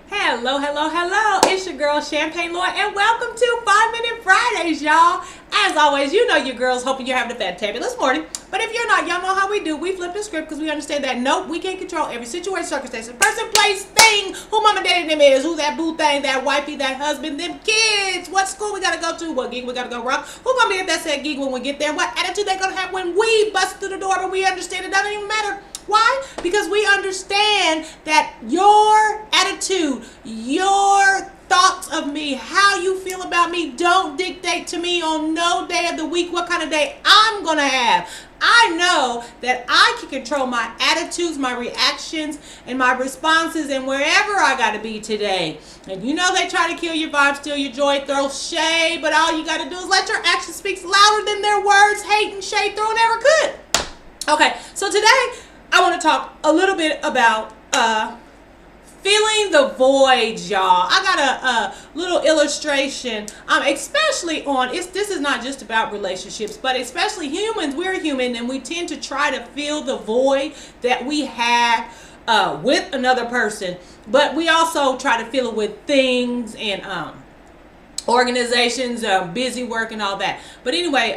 Hello, hello, hello. It's your girl, Champagne Lloyd, and welcome to 5-Minute Fridays, y'all. As always, you know your girls, hoping you're having a fantabulous morning. But if you're not, y'all know how we do. We flip the script because we understand that, nope, we can't control every situation, circumstance, person, place, thing, who mama, daddy, them is, who that boo thing, that wifey, that husband, them kids, what school we gotta go to, what gig we gotta go rock, who gonna be at that said gig when we get there, what attitude they gonna have when we bust through the door, but we understand it doesn't even matter. Why? Because we understand that your attitude, your thoughts of me, how you feel about me don't dictate to me on no day of the week what kind of day I'm going to have. I know that I can control my attitudes, my reactions, and my responses and wherever I got to be today. And you know they try to kill your vibe, steal your joy, throw shade, but all you got to do is let your actions speak louder than their words, hate and shade throwing ever could. Okay, so today I want to talk a little bit about filling the void, y'all. I got a little illustration, especially on, this is not just about relationships, but especially humans. We're human and we tend to try to fill the void that we have with another person, but we also try to fill it with things and organizations, busy work and all that. But anyway,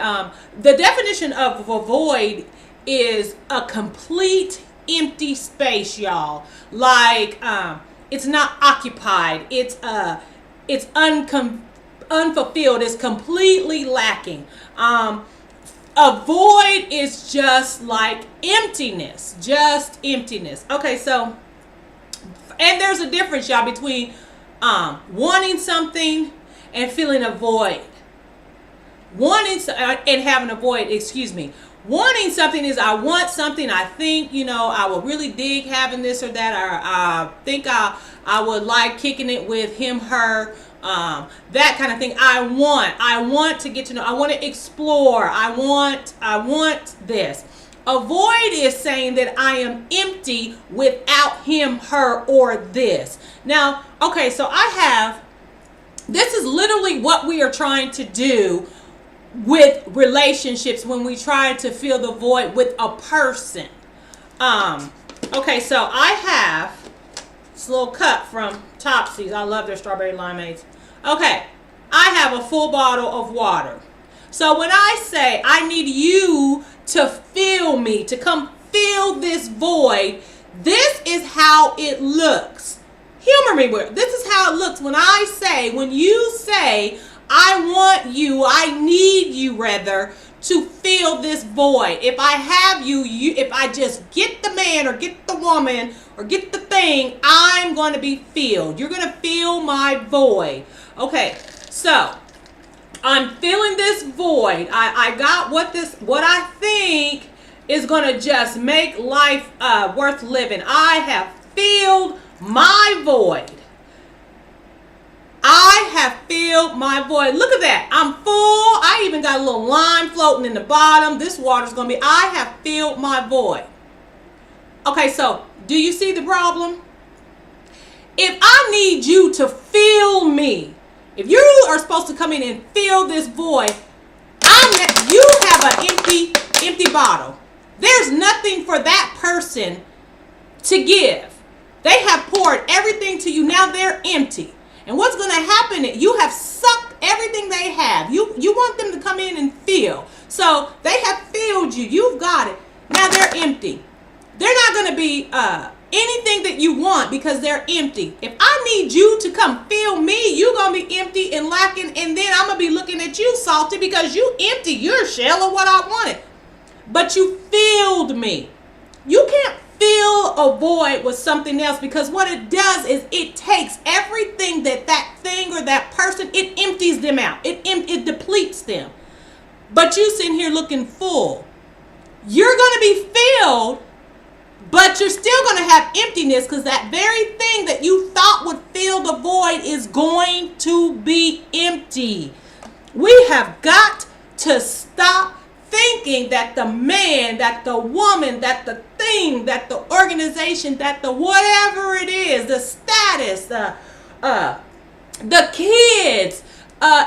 the definition of a void is a complete empty space, y'all. Like it's not occupied, it's unfulfilled, it's completely lacking. A void is just like emptiness, just emptiness. Okay, so, and there's a difference, y'all, between wanting something and feeling a void. Wanting and having a void, excuse me. Wanting something is I want something, I think, I would really dig having this or that, or I think I would like kicking it with him, her, that kind of thing. I want to get to know, I want to explore, I want this. A void is saying that I am empty without him, her, or this. Now, okay, so this is literally what we are trying to do with relationships when we try to fill the void with a person. Okay, so I have this little cup from Topsy's. I love their strawberry limeades. Okay, I have a full bottle of water. So when I say I need you to fill me, to come fill this void, this is how it looks. Humor me with this is how it looks when you say I want you, I need you rather, to fill this void. If I have you, if I just get the man or get the woman or get the thing, I'm going to be filled. You're going to fill my void. Okay, so I'm filling this void. I got what I think is going to just make life worth living. I have filled my void. I have filled my void. Look at that. I'm full. I even got a little lime floating in the bottom. This water's going to be, I have filled my void. Okay, so do you see the problem? If I need you to fill me, if you are supposed to come in and fill this void, you have an empty bottle. There's nothing for that person to give. They have poured everything to you. Now they're empty. And what's going to happen is you have sucked everything they have. You want them to come in and fill. So they have filled you. You've got it. Now they're empty. They're not going to be anything that you want because they're empty. If I need you to come fill me, you're going to be empty and lacking. And then I'm going to be looking at you salty because you empty. You're a shell of what I wanted. But you filled me. You can't fill a void with something else, because what it does is it takes everything that thing or that person, it empties them out. It depletes them. But you sitting here looking full. You're going to be filled, but you're still going to have emptiness because that very thing that you thought would fill the void is going to be empty. We have got to stop thinking that the man, that the woman, that the thing, that the organization, that the whatever it is, the status, the kids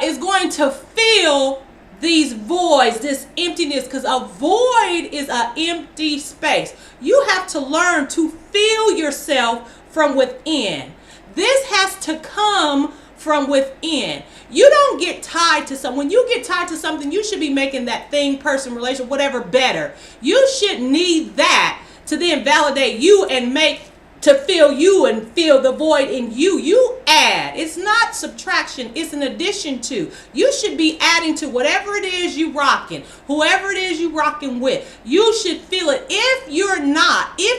is going to fill these voids, this emptiness, because a void is an empty space. You have to learn to fill yourself from within. This has to come from within. You don't get tied to something. When you get tied to something, you should be making that thing, person, relation, whatever better. You should need that to then validate you and to fill you and fill the void in you. You add. It's not subtraction. It's an addition to. You should be adding to whatever it is you rocking, whoever it is you rocking with. You should feel it. If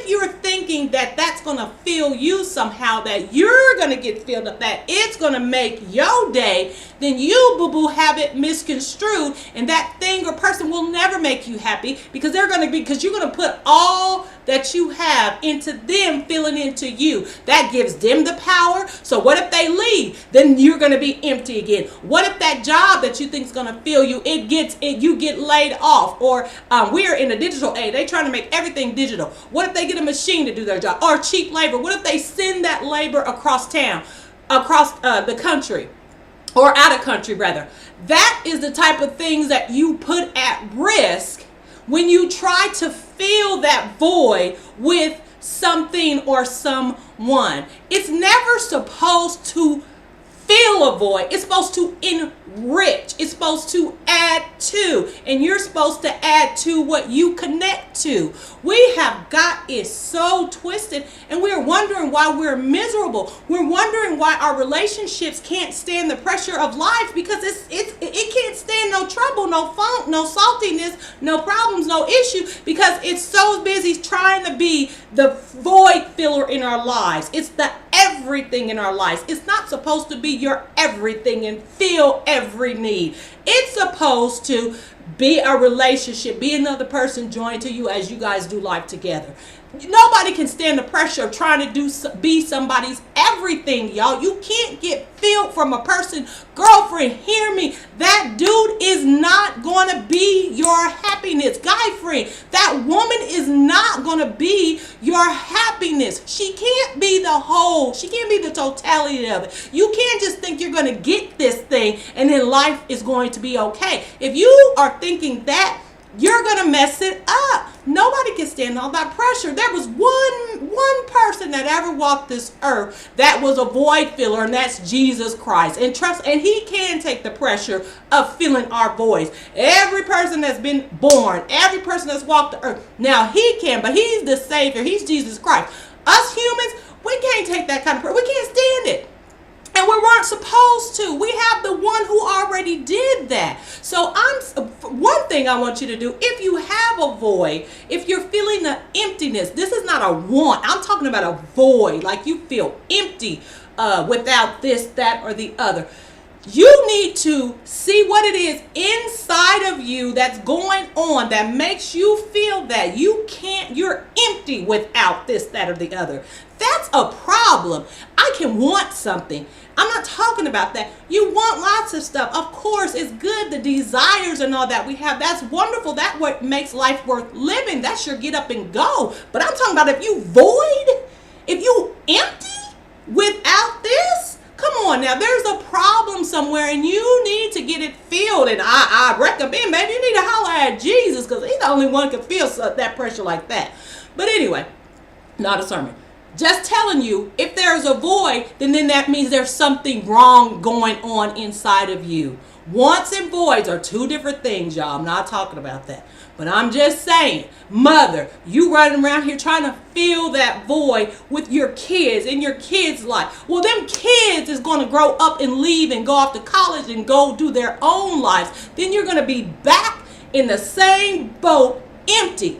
you're thinking that that's going to fill you somehow, that you're going to get filled up, that it's going to make your day, then you, boo-boo, have it misconstrued, and that thing or person will never make you happy because you're going to put all that you have into them filling into you. That gives them the power. So what if they leave? Then you're going to be empty again. What if that job that you think is going to fill you, you get laid off? Or we're in a digital age. They're trying to make everything digital. What if they get a machine to do their job? Or cheap labor? What if they send that labor across town, across the country? Or out of country, rather. That is the type of things that you put at risk when you try to fill that void with something or someone. It's never supposed to fill a void. It's supposed to enrich. It's supposed to add to. And you're supposed to add to what you connect to. We have got it so twisted, and we're wondering why we're miserable. We're wondering why our relationships can't stand the pressure of life, because it can't stand no trouble, no funk, no saltiness, no problems, no issue, because it's so busy trying to be the void filler in our lives. It's the everything in our lives. It's not supposed to be your everything and fill every need. It's supposed to be a relationship, be another person joined to you as you guys do life together. Nobody can stand the pressure of trying to be somebody's everything, y'all. You can't get filled from a person. Girlfriend, hear me. That dude is not going to be your happiness. Guy friend, that woman is not going to be your happiness. She can't be the whole. She can't be the totality of it. You can't just think you're going to get this thing and then life is going to be okay. If you are thinking that, you're going to mess it up. Nobody can stand all that pressure. There was one person that ever walked this earth that was a void filler, and that's Jesus Christ. And he can take the pressure of filling our voids. Every person that's been born, every person that's walked the earth, now he can, but he's the Savior. He's Jesus Christ. Us humans, we can't take that kind of pressure. We can't stand it. And we weren't supposed to. We have the one who already did that. So one thing I want you to do, if you have a void, if you're feeling the emptiness, this is not a want. I'm talking about a void, like you feel empty without this, that, or the other. You need to see what it is inside of you that's going on that makes you feel that you're empty without this, that, or the other. That's a problem. I can want something. I'm not talking about that. You want lots of stuff. Of course, it's good. The desires and all that we have, that's wonderful. That's what makes life worth living. That's your get up and go. But I'm talking about if you void, if you empty without this, come on now, there's a problem somewhere and you need to get it filled. And I recommend, baby, you need to holler at Jesus, because he's the only one who can feel that pressure like that. But anyway, not a sermon. Just telling you, if there's a void, then that means there's something wrong going on inside of you. Wants and voids are two different things, y'all. I'm not talking about that. But I'm just saying, mother, you running around here trying to fill that void with your kids and your kids' life. Well, them kids is going to grow up and leave and go off to college and go do their own lives. Then you're going to be back in the same boat, empty.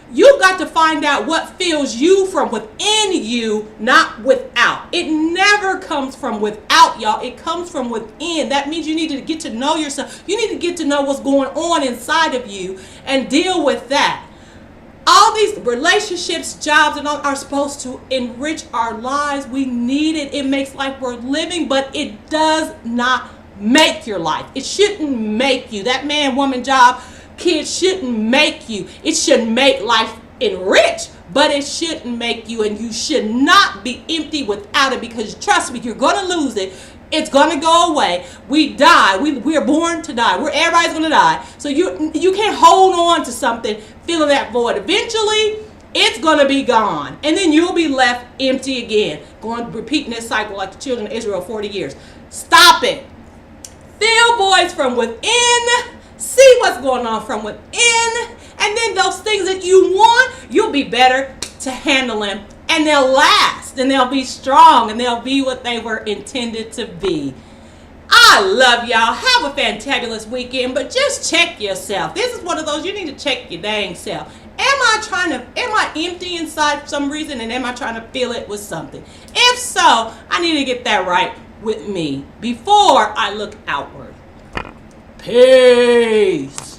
You've got to find out what fills you from within you, not without. It never comes from without, y'all. It comes from within. That means you need to get to know yourself. You need to get to know what's going on inside of you and deal with that. All these relationships, jobs, and all are supposed to enrich our lives. We need it. It makes life worth living, but it does not make your life. It shouldn't make you. That man, woman, job, kids shouldn't make you. It should make life enrich, but it shouldn't make you, and you should not be empty without it, because trust me, you're going to lose it. It's going to go away. We die. We are born to die. Everybody's going to die. So you can't hold on to something feeling that void. Eventually, it's going to be gone. And then you'll be left empty again. Repeating this cycle like the children of Israel 40 years. Stop it. Fill voids from within. See what's going on from within. And then those things that you want, you'll be better to handle them. And they'll last. And they'll be strong. And they'll be what they were intended to be. I love y'all. Have a fantabulous weekend. But just check yourself. This is one of those you need to check your dang self. Am I empty inside for some reason? And am I trying to fill it with something? If so, I need to get that right with me before I look outward. Peace.